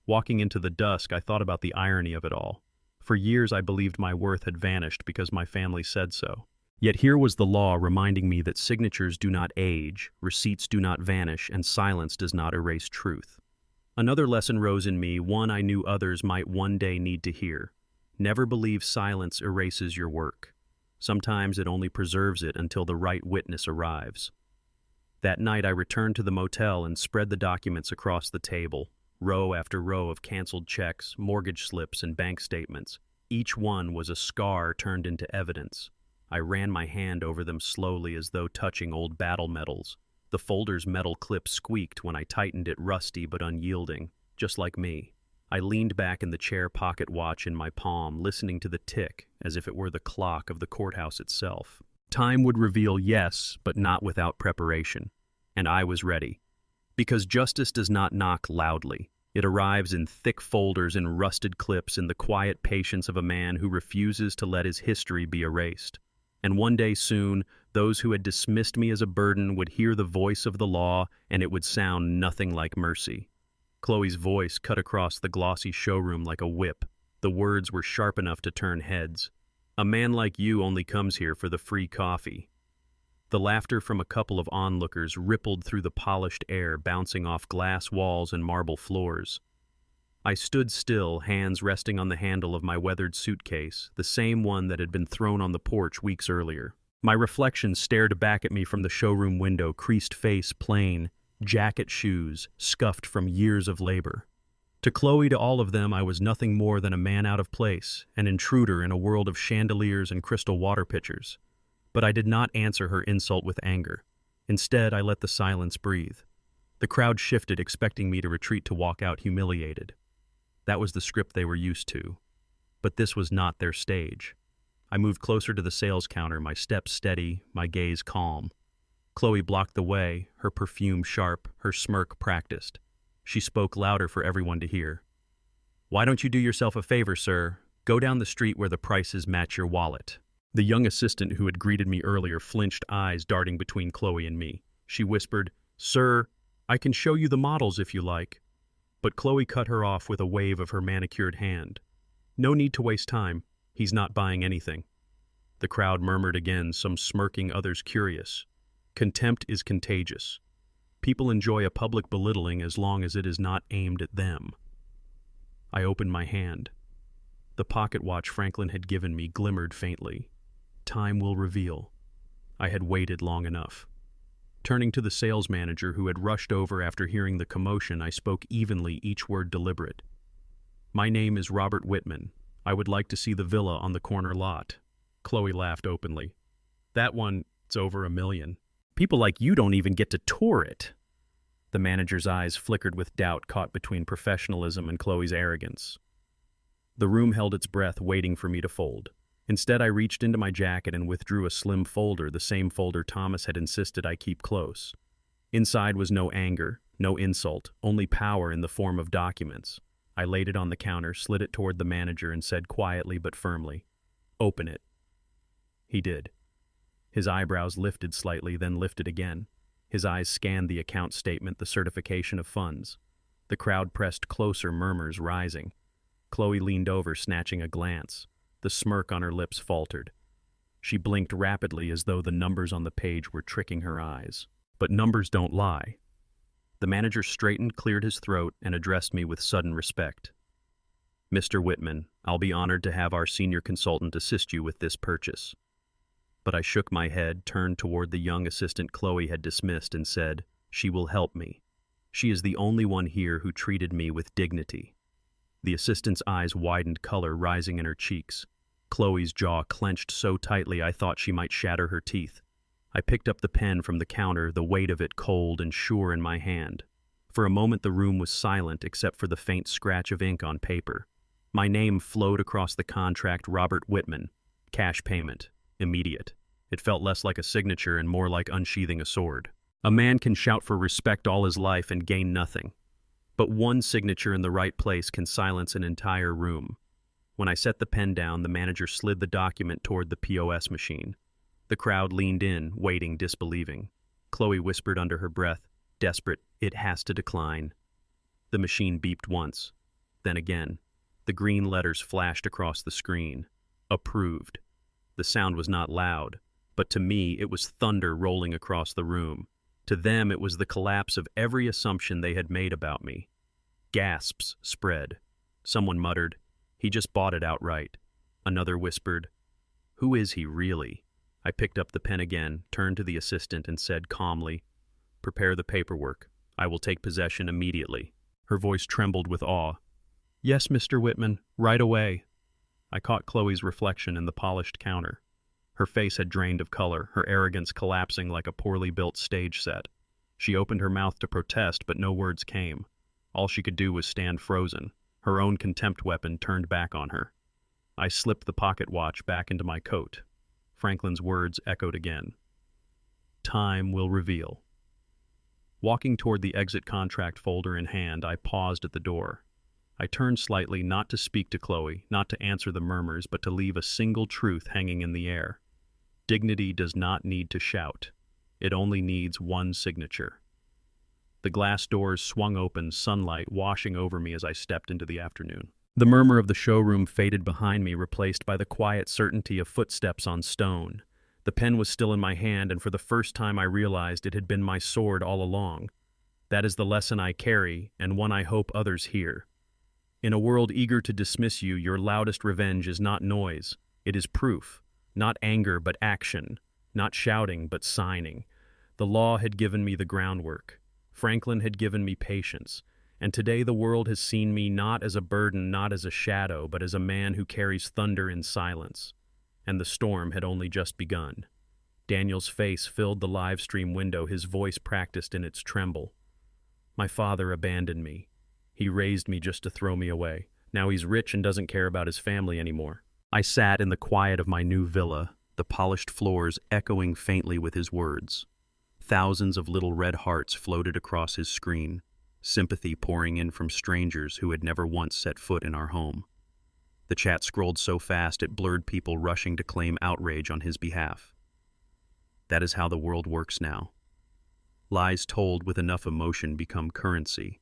Walking into the dusk, I thought about the irony of it all. For years I believed my worth had vanished because my family said so. Yet here was the law reminding me that signatures do not age, receipts do not vanish, and silence does not erase truth. Another lesson rose in me, one I knew others might one day need to hear. Never believe silence erases your work. Sometimes it only preserves it until the right witness arrives. That night I returned to the motel and spread the documents across the table. Row after row of canceled checks, mortgage slips, and bank statements. Each one was a scar turned into evidence. I ran my hand over them slowly as though touching old battle medals. The folder's metal clip squeaked when I tightened it, rusty but unyielding, just like me. I leaned back in the chair, pocket watch in my palm, listening to the tick as if it were the clock of the courthouse itself. Time would reveal, yes, but not without preparation. And I was ready. Because justice does not knock loudly. It arrives in thick folders and rusted clips, in the quiet patience of a man who refuses to let his history be erased. And one day soon, those who had dismissed me as a burden would hear the voice of the law, and it would sound nothing like mercy. Chloe's voice cut across the glossy showroom like a whip. The words were sharp enough to turn heads. A man like you only comes here for the free coffee. The laughter from a couple of onlookers rippled through the polished air, bouncing off glass walls and marble floors. I stood still, hands resting on the handle of my weathered suitcase, the same one that had been thrown on the porch weeks earlier. My reflection stared back at me from the showroom window, creased face plain, jacket shoes, scuffed from years of labor. To Chloe, to all of them, I was nothing more than a man out of place, an intruder in a world of chandeliers and crystal water pitchers. But I did not answer her insult with anger. Instead, I let the silence breathe. The crowd shifted, expecting me to retreat, to walk out humiliated. That was the script they were used to. But this was not their stage. I moved closer to the sales counter, my steps steady, my gaze calm. Chloe blocked the way, her perfume sharp, her smirk practiced. She spoke louder for everyone to hear. Why don't you do yourself a favor, sir? Go down the street where the prices match your wallet. The young assistant who had greeted me earlier flinched, eyes darting between Chloe and me. She whispered, Sir, I can show you the models if you like. But Chloe cut her off with a wave of her manicured hand. No need to waste time. He's not buying anything. The crowd murmured again, some smirking, others curious. Contempt is contagious. People enjoy a public belittling as long as it is not aimed at them. I opened my hand. The pocket watch Franklin had given me glimmered faintly. Time will reveal. I had waited long enough. Turning to the sales manager who had rushed over after hearing the commotion, I spoke evenly, each word deliberate. "My name is Robert Whitman. I would like to see the villa on the corner lot." Chloe laughed openly. "That one, it's over $1 million. People like you don't even get to tour it." The manager's eyes flickered with doubt caught between professionalism and Chloe's arrogance. The room held its breath, waiting for me to fold. Instead, I reached into my jacket and withdrew a slim folder, the same folder Thomas had insisted I keep close. Inside was no anger, no insult, only power in the form of documents. I laid it on the counter, slid it toward the manager, and said quietly but firmly, "Open it." He did. His eyebrows lifted slightly, then lifted again. His eyes scanned the account statement, the certification of funds. The crowd pressed closer, murmurs rising. Chloe leaned over, snatching a glance. The smirk on her lips faltered. She blinked rapidly as though the numbers on the page were tricking her eyes. But numbers don't lie. The manager straightened, cleared his throat, and addressed me with sudden respect. "Mr. Whitman, I'll be honored to have our senior consultant assist you with this purchase." But I shook my head, turned toward the young assistant Chloe had dismissed, and said, "She will help me. She is the only one here who treated me with dignity." The assistant's eyes widened, color rising in her cheeks. Chloe's jaw clenched so tightly I thought she might shatter her teeth. I picked up the pen from the counter, the weight of it cold and sure in my hand. For a moment the room was silent except for the faint scratch of ink on paper. My name flowed across the contract, Robert Whitman. Cash payment. Immediate. It felt less like a signature and more like unsheathing a sword. A man can shout for respect all his life and gain nothing. But one signature in the right place can silence an entire room. When I set the pen down, the manager slid the document toward the POS machine. The crowd leaned in, waiting, disbelieving. Chloe whispered under her breath, desperate, "It has to decline." The machine beeped once, then again. The green letters flashed across the screen. Approved. The sound was not loud, but to me it was thunder rolling across the room. To them it was the collapse of every assumption they had made about me. Gasps spread. Someone muttered, "He just bought it outright." Another whispered, "Who is he really?" I picked up the pen again, turned to the assistant, and said calmly, "Prepare the paperwork. I will take possession immediately." Her voice trembled with awe. "Yes, Mr. Whitman, right away." I caught Chloe's reflection in the polished counter. Her face had drained of color, her arrogance collapsing like a poorly built stage set. She opened her mouth to protest, but no words came. All she could do was stand frozen, her own contempt weapon turned back on her. I slipped the pocket watch back into my coat. Franklin's words echoed again. "Time will reveal." Walking toward the exit contract folder in hand, I paused at the door. I turned slightly, not to speak to Chloe, not to answer the murmurs, but to leave a single truth hanging in the air. Dignity does not need to shout. It only needs one signature. The glass doors swung open, sunlight washing over me as I stepped into the afternoon. The murmur of the showroom faded behind me, replaced by the quiet certainty of footsteps on stone. The pen was still in my hand, and for the first time I realized it had been my sword all along. That is the lesson I carry, and one I hope others hear. In a world eager to dismiss you, your loudest revenge is not noise. It is proof. Not anger, but action. Not shouting, but signing. The law had given me the groundwork. Franklin had given me patience. And today the world has seen me not as a burden, not as a shadow, but as a man who carries thunder in silence. And the storm had only just begun. Daniel's face filled the live stream window, his voice practiced in its tremble. My father abandoned me. He raised me just to throw me away. Now he's rich and doesn't care about his family anymore. I sat in the quiet of my new villa, the polished floors echoing faintly with his words. Thousands of little red hearts floated across his screen, sympathy pouring in from strangers who had never once set foot in our home. The chat scrolled so fast it blurred people rushing to claim outrage on his behalf. That is how the world works now. Lies told with enough emotion become currency.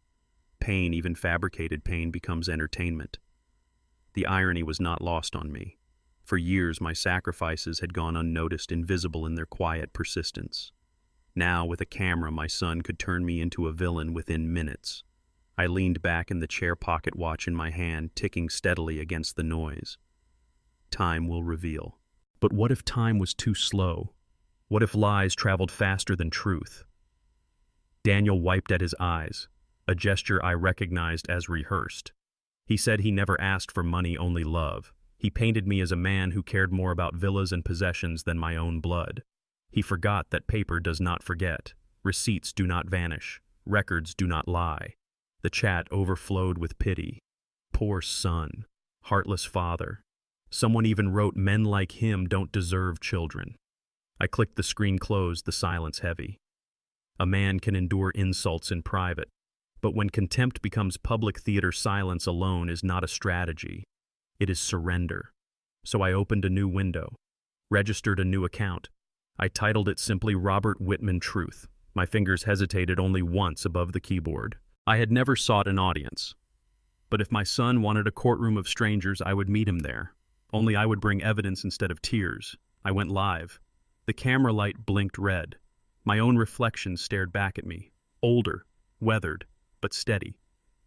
Pain, even fabricated pain, becomes entertainment. The irony was not lost on me. For years, my sacrifices had gone unnoticed, invisible in their quiet persistence. Now, with a camera, my son could turn me into a villain within minutes. I leaned back in the chair, pocket watch in my hand, ticking steadily against the noise. Time will reveal. But what if time was too slow? What if lies traveled faster than truth? Daniel wiped at his eyes, a gesture I recognized as rehearsed. He said he never asked for money, only love. He painted me as a man who cared more about villas and possessions than my own blood. He forgot that paper does not forget. Receipts do not vanish. Records do not lie. The chat overflowed with pity. Poor son. Heartless father. Someone even wrote, "Men like him don't deserve children." I clicked the screen closed, the silence heavy. A man can endure insults in private, but when contempt becomes public theater, silence alone is not a strategy. It is surrender. So I opened a new window, registered a new account. I titled it simply Robert Whitman Truth. My fingers hesitated only once above the keyboard. I had never sought an audience. But if my son wanted a courtroom of strangers, I would meet him there. Only I would bring evidence instead of tears. I went live. The camera light blinked red. My own reflection stared back at me. Older, weathered, but steady.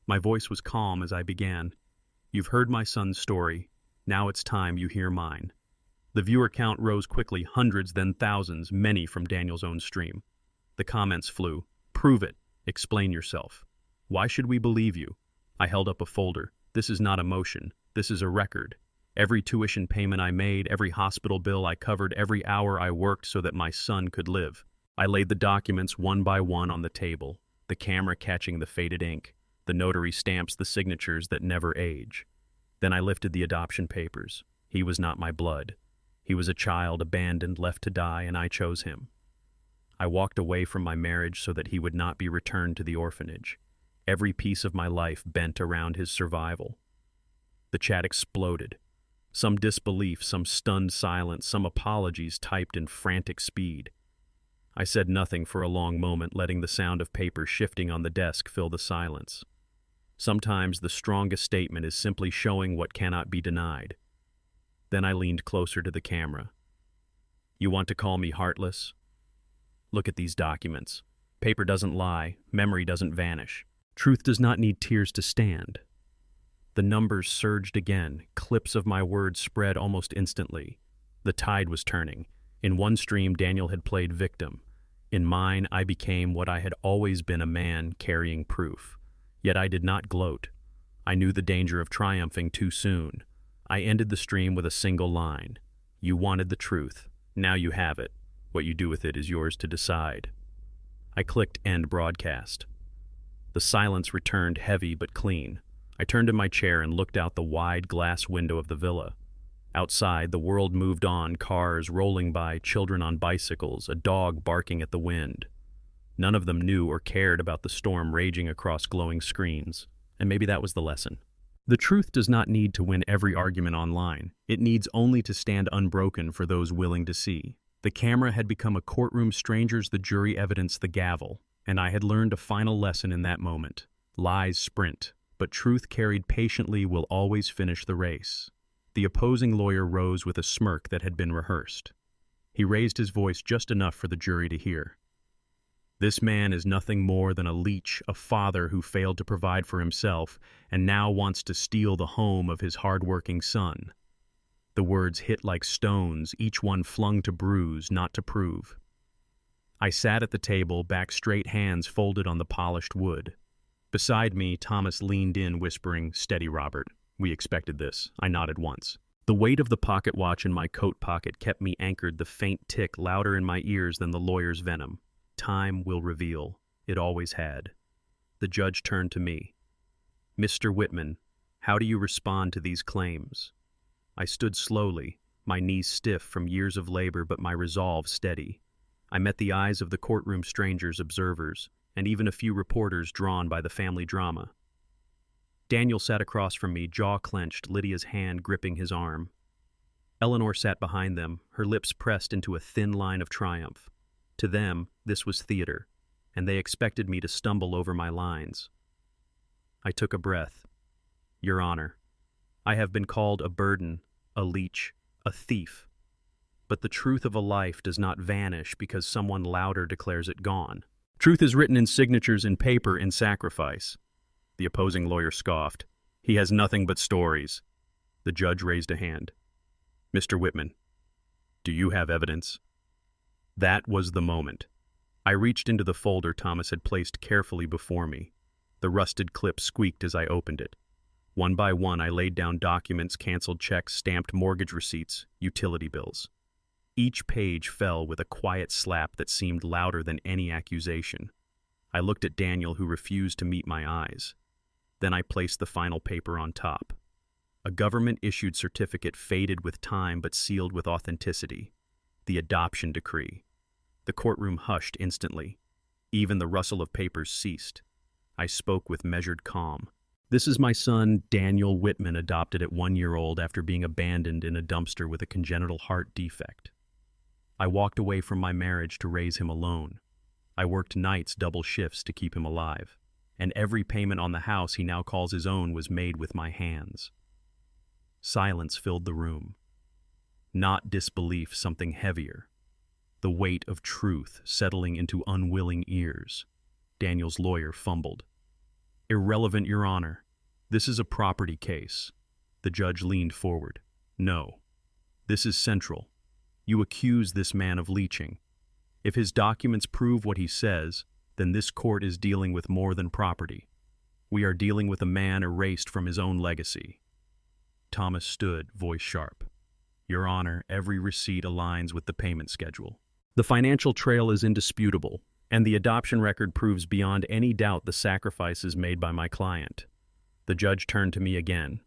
My voice was calm as I began. "You've heard my son's story. Now it's time you hear mine." The viewer count rose quickly, hundreds, then thousands, many from Daniel's own stream. The comments flew. "Prove it. Explain yourself. Why should we believe you?" I held up a folder. "This is not emotion. This is a record. Every tuition payment I made, every hospital bill I covered, every hour I worked so that my son could live." I laid the documents one by one on the table, the camera catching the faded ink, the notary stamps, the signatures that never age. Then I lifted the adoption papers. He was not my blood. He was a child abandoned, left to die, and I chose him. I walked away from my marriage so that he would not be returned to the orphanage. Every piece of my life bent around his survival. The chat exploded. Some disbelief, some stunned silence, some apologies typed in frantic speed. I said nothing for a long moment, letting the sound of paper shifting on the desk fill the silence. Sometimes the strongest statement is simply showing what cannot be denied. Then I leaned closer to the camera. "You want to call me heartless? Look at these documents. Paper doesn't lie, memory doesn't vanish. Truth does not need tears to stand." The numbers surged again, clips of my words spread almost instantly. The tide was turning. In one stream, Daniel had played victim. In mine, I became what I had always been, a man carrying proof. Yet I did not gloat. I knew the danger of triumphing too soon. I ended the stream with a single line. "You wanted the truth. Now you have it. What you do with it is yours to decide." I clicked end broadcast. The silence returned, heavy but clean. I turned in my chair and looked out the wide glass window of the villa. Outside, the world moved on, cars rolling by, children on bicycles, a dog barking at the wind. None of them knew or cared about the storm raging across glowing screens, and maybe that was the lesson. The truth does not need to win every argument online. It needs only to stand unbroken for those willing to see. The camera had become a courtroom, strangers, the jury, evidence, the gavel, and I had learned a final lesson in that moment. Lies sprint, but truth carried patiently will always finish the race. The opposing lawyer rose with a smirk that had been rehearsed. He raised his voice just enough for the jury to hear. "This man is nothing more than a leech, a father who failed to provide for himself and now wants to steal the home of his hard-working son." The words hit like stones, each one flung to bruise, not to prove. I sat at the table, back straight, hands folded on the polished wood. Beside me, Thomas leaned in, whispering, "Steady, Robert. We expected this." I nodded once. The weight of the pocket watch in my coat pocket kept me anchored, the faint tick louder in my ears than the lawyer's venom. Time will reveal. It always had. The judge turned to me. "Mr. Whitman, how do you respond to these claims?" I stood slowly, my knees stiff from years of labor, but my resolve steady. I met the eyes of the courtroom strangers, observers, and even a few reporters drawn by the family drama. Daniel sat across from me, jaw clenched, Lydia's hand gripping his arm. Eleanor sat behind them, her lips pressed into a thin line of triumph. To them, this was theater, and they expected me to stumble over my lines. I took a breath. "Your Honor, I have been called a burden, a leech, a thief. But the truth of a life does not vanish because someone louder declares it gone. Truth is written in signatures, in paper, in sacrifice." The opposing lawyer scoffed. "He has nothing but stories." The judge raised a hand. "Mr. Whitman, do you have evidence?" That was the moment. I reached into the folder Thomas had placed carefully before me. The rusted clip squeaked as I opened it. One by one, I laid down documents, canceled checks, stamped mortgage receipts, utility bills. Each page fell with a quiet slap that seemed louder than any accusation. I looked at Daniel, who refused to meet my eyes. Then I placed the final paper on top. A government-issued certificate faded with time but sealed with authenticity. The adoption decree. The courtroom hushed instantly. Even the rustle of papers ceased. I spoke with measured calm. This is my son, Daniel Whitman, adopted at 1 year old after being abandoned in a dumpster with a congenital heart defect. I walked away from my marriage to raise him alone. I worked nights, double shifts to keep him alive. And every payment on the house he now calls his own was made with my hands. Silence filled the room. Not disbelief, something heavier. The weight of truth settling into unwilling ears. Daniel's lawyer fumbled. Irrelevant, Your Honor. This is a property case. The judge leaned forward. No. This is central. You accuse this man of leeching. If his documents prove what he says, then this court is dealing with more than property. We are dealing with a man erased from his own legacy. Thomas stood, voice sharp. Your Honor, every receipt aligns with the payment schedule. The financial trail is indisputable, and the adoption record proves beyond any doubt the sacrifices made by my client. The judge turned to me again.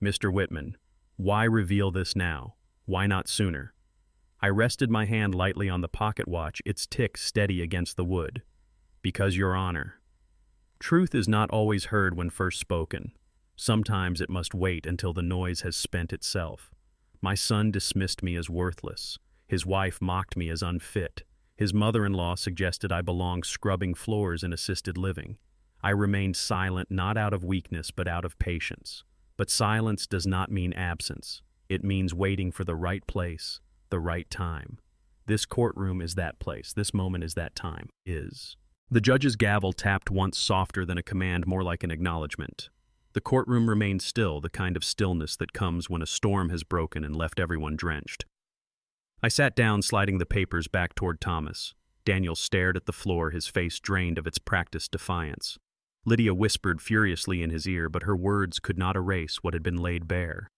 Mr. Whitman, why reveal this now? Why not sooner? I rested my hand lightly on the pocket watch, its tick steady against the wood. Because, Your Honor, truth is not always heard when first spoken. Sometimes it must wait until the noise has spent itself. My son dismissed me as worthless. His wife mocked me as unfit. His mother-in-law suggested I belong scrubbing floors in assisted living. I remained silent, not out of weakness, but out of patience. But silence does not mean absence. It means waiting for the right place, the right time. This courtroom is that place. This moment is that time. The judge's gavel tapped once softer than a command, more like an acknowledgement. The courtroom remained still, the kind of stillness that comes when a storm has broken and left everyone drenched. I sat down, sliding the papers back toward Thomas. Daniel stared at the floor, his face drained of its practiced defiance. Lydia whispered furiously in his ear, but her words could not erase what had been laid bare.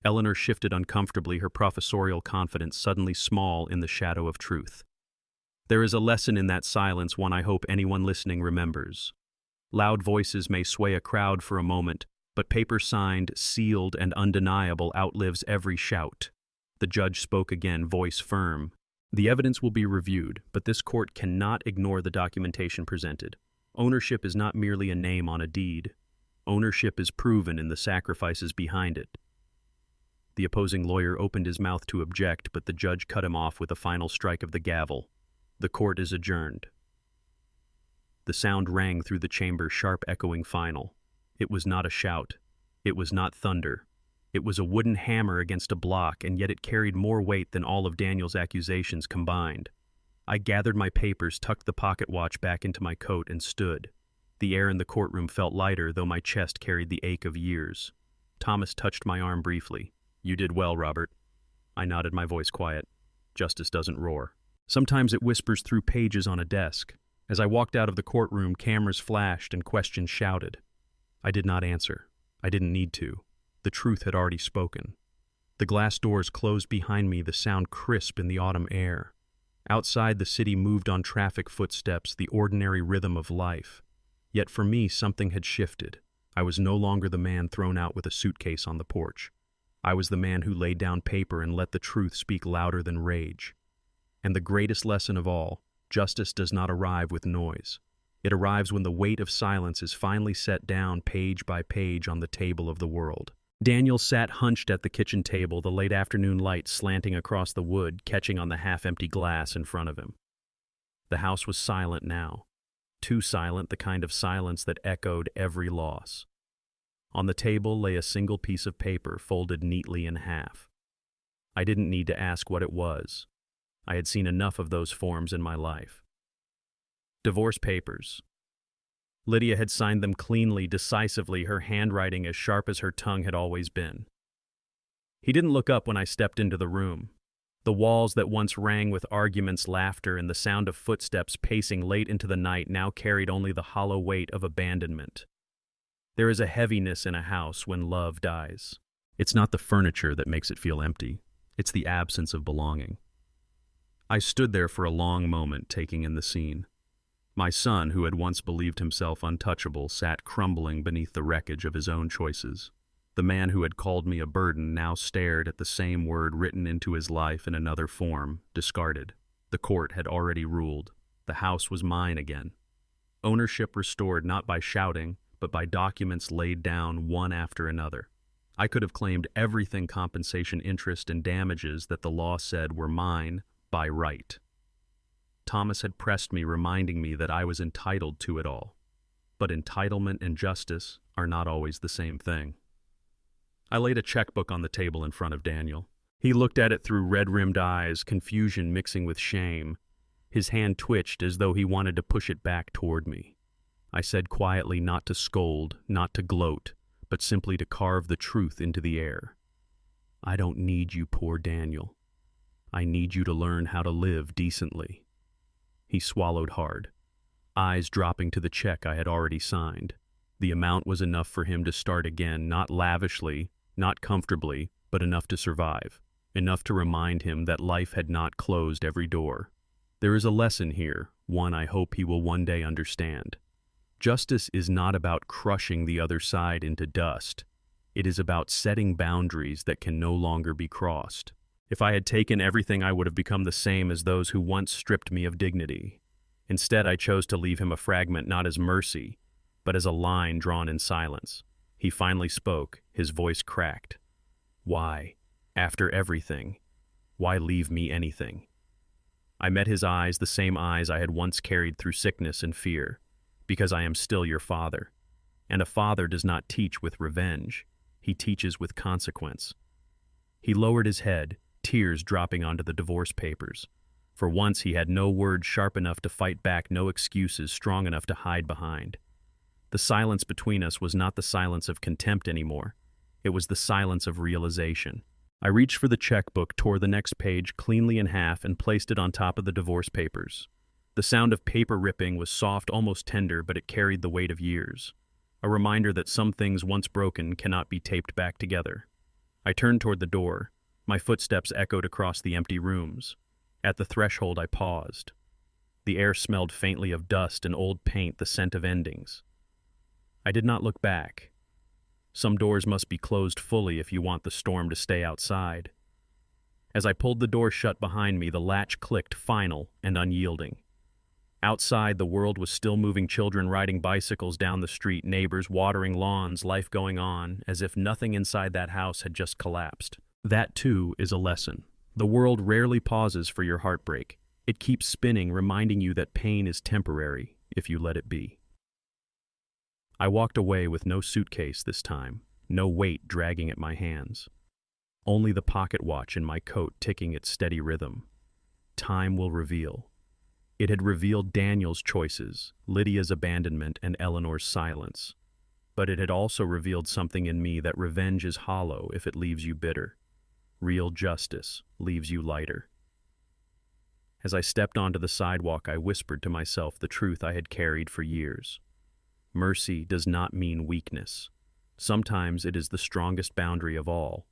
Eleanor shifted uncomfortably, her professorial confidence suddenly small in the shadow of truth. There is a lesson in that silence, one I hope anyone listening remembers. Loud voices may sway a crowd for a moment, but paper signed, sealed, and undeniable outlives every shout. The judge spoke again, voice firm. The evidence will be reviewed, but this court cannot ignore the documentation presented. Ownership is not merely a name on a deed. Ownership is proven in the sacrifices behind it. The opposing lawyer opened his mouth to object, but the judge cut him off with a final strike of the gavel. The court is adjourned. The sound rang through the chamber, sharp, echoing final. It was not a shout. It was not thunder. It was a wooden hammer against a block, and yet it carried more weight than all of Daniel's accusations combined. I gathered my papers, tucked the pocket watch back into my coat, and stood. The air in the courtroom felt lighter, though my chest carried the ache of years. Thomas touched my arm briefly. You did well, Robert. I nodded, my voice quiet. Justice doesn't roar. Sometimes it whispers through pages on a desk. As I walked out of the courtroom, cameras flashed and questions shouted. I did not answer. I didn't need to. The truth had already spoken. The glass doors closed behind me, the sound crisp in the autumn air. Outside, the city moved on traffic footsteps, the ordinary rhythm of life. Yet for me, something had shifted. I was no longer the man thrown out with a suitcase on the porch. I was the man who laid down paper and let the truth speak louder than rage. And the greatest lesson of all, justice does not arrive with noise. It arrives when the weight of silence is finally set down page by page on the table of the world. Daniel sat hunched at the kitchen table, the late afternoon light slanting across the wood, catching on the half-empty glass in front of him. The house was silent now. Too silent, the kind of silence that echoed every loss. On the table lay a single piece of paper, folded neatly in half. I didn't need to ask what it was. I had seen enough of those forms in my life. Divorce papers. Lydia had signed them cleanly, decisively, her handwriting as sharp as her tongue had always been. He didn't look up when I stepped into the room. The walls that once rang with arguments, laughter, and the sound of footsteps pacing late into the night now carried only the hollow weight of abandonment. There is a heaviness in a house when love dies. It's not the furniture that makes it feel empty. It's the absence of belonging. I stood there for a long moment, taking in the scene. My son, who had once believed himself untouchable, sat crumbling beneath the wreckage of his own choices. The man who had called me a burden now stared at the same word written into his life in another form, discarded. The court had already ruled. The house was mine again. Ownership restored not by shouting, but by documents laid down one after another. I could have claimed everything: compensation, interest, and damages that the law said were mine by right. Thomas had pressed me, reminding me that I was entitled to it all. But entitlement and justice are not always the same thing. I laid a checkbook on the table in front of Daniel. He looked at it through red-rimmed eyes, confusion mixing with shame. His hand twitched as though he wanted to push it back toward me. I said quietly, not to scold, not to gloat, but simply to carve the truth into the air. I don't need you, poor Daniel. I need you to learn how to live decently. He swallowed hard, eyes dropping to the check I had already signed. The amount was enough for him to start again, not lavishly, not comfortably, but enough to survive, enough to remind him that life had not closed every door. There is a lesson here, one I hope he will one day understand. Justice is not about crushing the other side into dust. It is about setting boundaries that can no longer be crossed. If I had taken everything, I would have become the same as those who once stripped me of dignity. Instead, I chose to leave him a fragment not as mercy, but as a line drawn in silence. He finally spoke, his voice cracked. Why, after everything, why leave me anything? I met his eyes, the same eyes I had once carried through sickness and fear, because I am still your father. And a father does not teach with revenge, he teaches with consequence. He lowered his head, tears dropping onto the divorce papers. For once he had no words sharp enough to fight back, no excuses strong enough to hide behind. The silence between us was not the silence of contempt anymore. It was the silence of realization. I reached for the checkbook, tore the next page cleanly in half, and placed it on top of the divorce papers. The sound of paper ripping was soft, almost tender, but it carried the weight of years. A reminder that some things once broken cannot be taped back together. I turned toward the door. My footsteps echoed across the empty rooms. At the threshold, I paused. The air smelled faintly of dust and old paint, the scent of endings. I did not look back. Some doors must be closed fully if you want the storm to stay outside. As I pulled the door shut behind me, the latch clicked, final and unyielding. Outside, the world was still moving, children riding bicycles down the street, neighbors watering lawns, life going on, as if nothing inside that house had just collapsed. That, too, is a lesson. The world rarely pauses for your heartbreak. It keeps spinning, reminding you that pain is temporary if you let it be. I walked away with no suitcase this time, no weight dragging at my hands. Only the pocket watch in my coat ticking its steady rhythm. Time will reveal. It had revealed Daniel's choices, Lydia's abandonment, and Eleanor's silence. But it had also revealed something in me: that revenge is hollow if it leaves you bitter. Real justice leaves you lighter. As I stepped onto the sidewalk, I whispered to myself the truth I had carried for years. Mercy does not mean weakness. Sometimes it is the strongest boundary of all.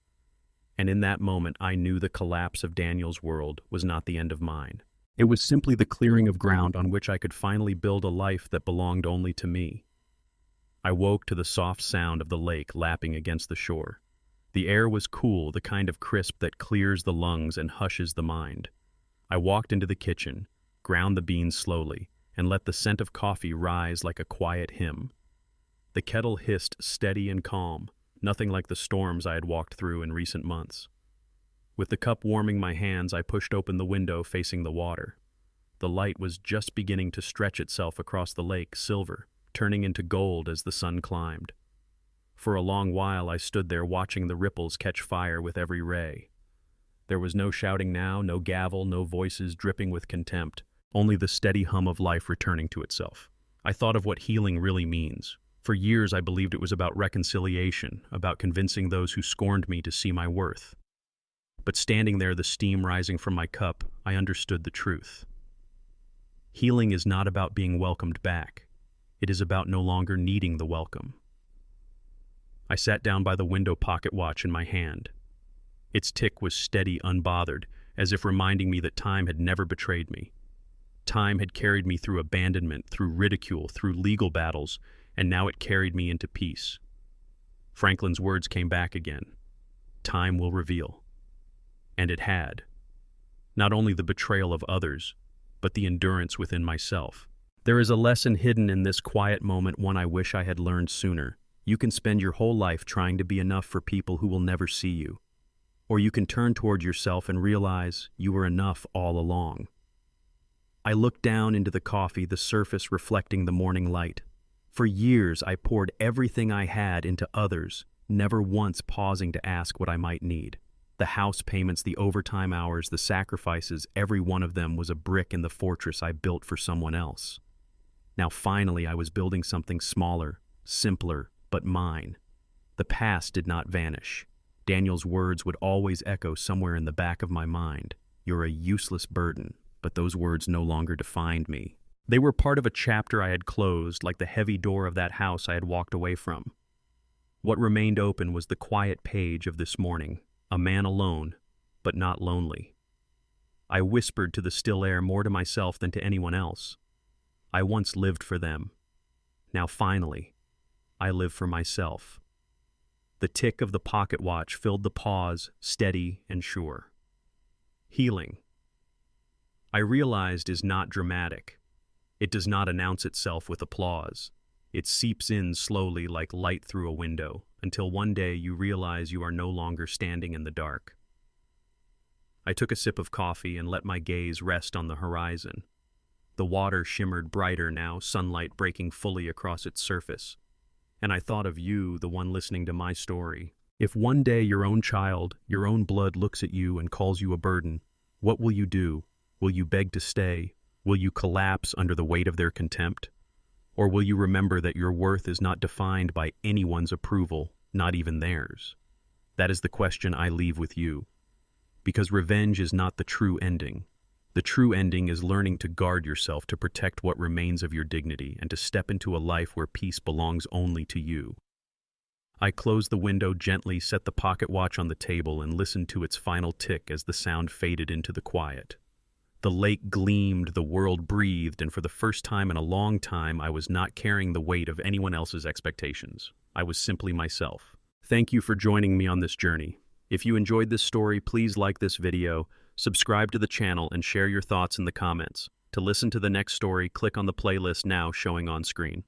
And in that moment, I knew the collapse of Daniel's world was not the end of mine. It was simply the clearing of ground on which I could finally build a life that belonged only to me. I woke to the soft sound of the lake lapping against the shore. The air was cool, the kind of crisp that clears the lungs and hushes the mind. I walked into the kitchen, ground the beans slowly, and let the scent of coffee rise like a quiet hymn. The kettle hissed, steady and calm, nothing like the storms I had walked through in recent months. With the cup warming my hands, I pushed open the window facing the water. The light was just beginning to stretch itself across the lake, silver, turning into gold as the sun climbed. For a long while I stood there watching the ripples catch fire with every ray. There was no shouting now, no gavel, no voices dripping with contempt, only the steady hum of life returning to itself. I thought of what healing really means. For years I believed it was about reconciliation, about convincing those who scorned me to see my worth. But standing there, the steam rising from my cup, I understood the truth. Healing is not about being welcomed back. It is about no longer needing the welcome. I sat down by the window, pocket watch in my hand. Its tick was steady, unbothered, as if reminding me that time had never betrayed me. Time had carried me through abandonment, through ridicule, through legal battles, and now it carried me into peace. Franklin's words came back again. Time will reveal. And it had. Not only the betrayal of others, but the endurance within myself. There is a lesson hidden in this quiet moment, one I wish I had learned sooner. You can spend your whole life trying to be enough for people who will never see you. Or you can turn toward yourself and realize you were enough all along. I looked down into the coffee, the surface reflecting the morning light. For years, I poured everything I had into others, never once pausing to ask what I might need. The house payments, the overtime hours, the sacrifices, every one of them was a brick in the fortress I built for someone else. Now finally, I was building something smaller, simpler, but mine. The past did not vanish. Daniel's words would always echo somewhere in the back of my mind. You're a useless burden, but those words no longer defined me. They were part of a chapter I had closed, like the heavy door of that house I had walked away from. What remained open was the quiet page of this morning, a man alone, but not lonely. I whispered to the still air, more to myself than to anyone else. I once lived for them. Now finally, I live for myself. The tick of the pocket watch filled the pause, steady and sure. Healing, I realized, is not dramatic. It does not announce itself with applause. It seeps in slowly like light through a window, until one day you realize you are no longer standing in the dark. I took a sip of coffee and let my gaze rest on the horizon. The water shimmered brighter now, sunlight breaking fully across its surface. And I thought of you, the one listening to my story. If one day your own child, your own blood looks at you and calls you a burden, what will you do? Will you beg to stay? Will you collapse under the weight of their contempt? Or will you remember that your worth is not defined by anyone's approval, not even theirs? That is the question I leave with you. Because revenge is not the true ending. The true ending is learning to guard yourself, to protect what remains of your dignity, and to step into a life where peace belongs only to you. I closed the window gently, set the pocket watch on the table, and listened to its final tick as the sound faded into the quiet. The lake gleamed, the world breathed, and for the first time in a long time, I was not carrying the weight of anyone else's expectations. I was simply myself. Thank you for joining me on this journey. If you enjoyed this story, please like this video, subscribe to the channel, and share your thoughts in the comments. To listen to the next story, click on the playlist now showing on screen.